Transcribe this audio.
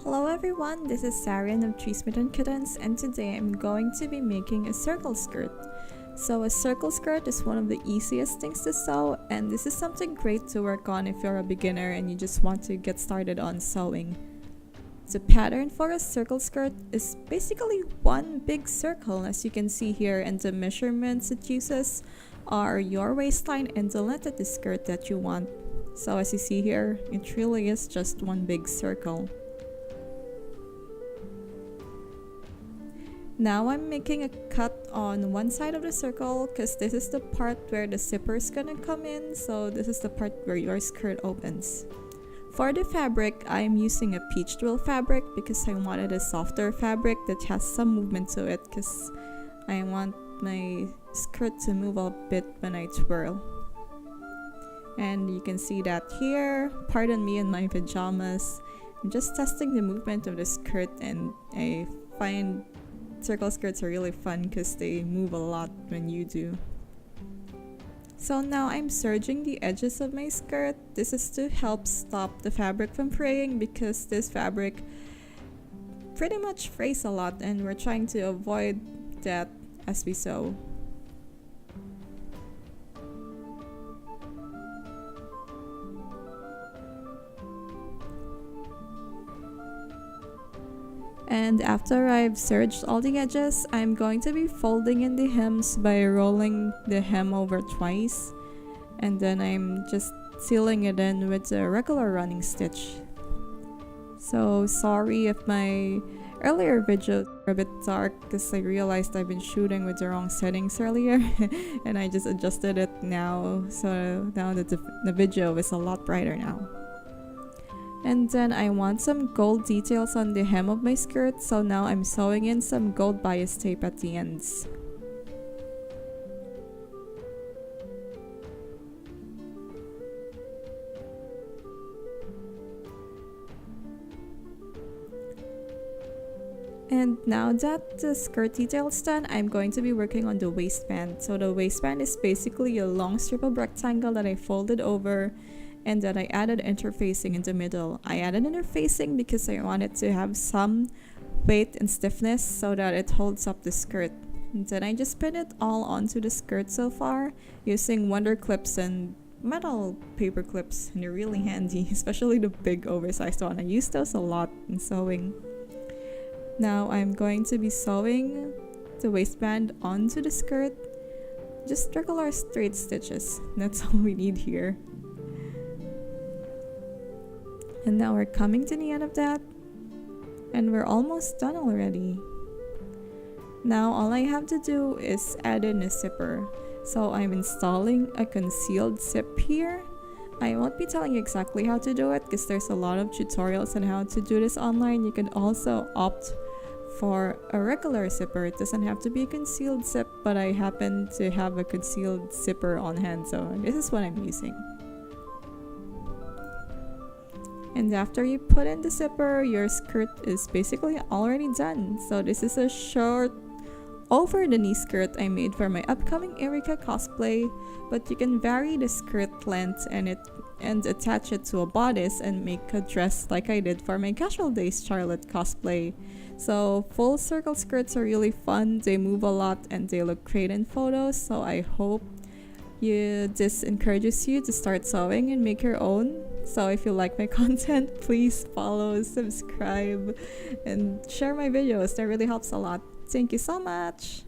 Hello everyone, this is Sarian of Trees and Kittens, and today I'm going to be making a circle skirt. So a circle skirt is one of the easiest things to sew, and this is something great to work on if you're a beginner and you just want to get started on sewing. The pattern for a circle skirt is basically one big circle, as you can see here, and the measurements it uses are your waistline and the length of the skirt that you want. So as you see here, it really is just one big circle. Now I'm making a cut on one side of the circle because this is the part where the zipper is gonna come in, so this is the part where your skirt opens. For the fabric, I'm using a peach twill fabric because I wanted a softer fabric that has some movement to it because I want my skirt to move a bit when I twirl. And you can see that here, pardon me in my pajamas. I'm just testing the movement of the skirt, and I find circle skirts are really fun because they move a lot when you do. So now I'm serging the edges of my skirt. This is to help stop the fabric from fraying because this fabric pretty much frays a lot, and we're trying to avoid that as we sew. And after I've serged all the edges, I'm going to be folding in the hems by rolling the hem over twice, and then I'm just sealing it in with a regular running stitch. So sorry if my earlier videos are a bit dark because I realized I've been shooting with the wrong settings earlier and I just adjusted it now, so now that the video is a lot brighter now. And then I want some gold details on the hem of my skirt, so now I'm sewing in some gold bias tape at the ends. And now that the skirt detail is done, I'm going to be working on the waistband. So the waistband is basically a long strip of rectangle that I folded over and that I added interfacing in the middle. I added interfacing because I wanted to have some weight and stiffness so that it holds up the skirt. And then I just pin it all onto the skirt so far using wonder clips and metal paper clips, and they're really handy, especially the big oversized one. I use those a lot in sewing. Now I'm going to be sewing the waistband onto the skirt. Just regular straight stitches. That's all we need here. And now we're coming to the end of that, and we're almost done already. Now all I have to do is add in a zipper. So I'm installing a concealed zip here. I won't be telling you exactly how to do it because there's a lot of tutorials on how to do this online. You can also opt for a regular zipper. It doesn't have to be a concealed zip, but I happen to have a concealed zipper on hand, so this is what I'm using. And after you put in the zipper, your skirt is basically already done. So this is a short over the knee skirt I made for my upcoming Eirika cosplay, but you can vary the skirt length and attach it to a bodice and make a dress like I did for my casual days Charlotte cosplay. So full circle skirts are really fun, they move a lot and they look great in photos, so I hope this encourages you to start sewing and make your own. So if you like my content, please follow, subscribe, and share my videos. That really helps a lot. Thank you so much!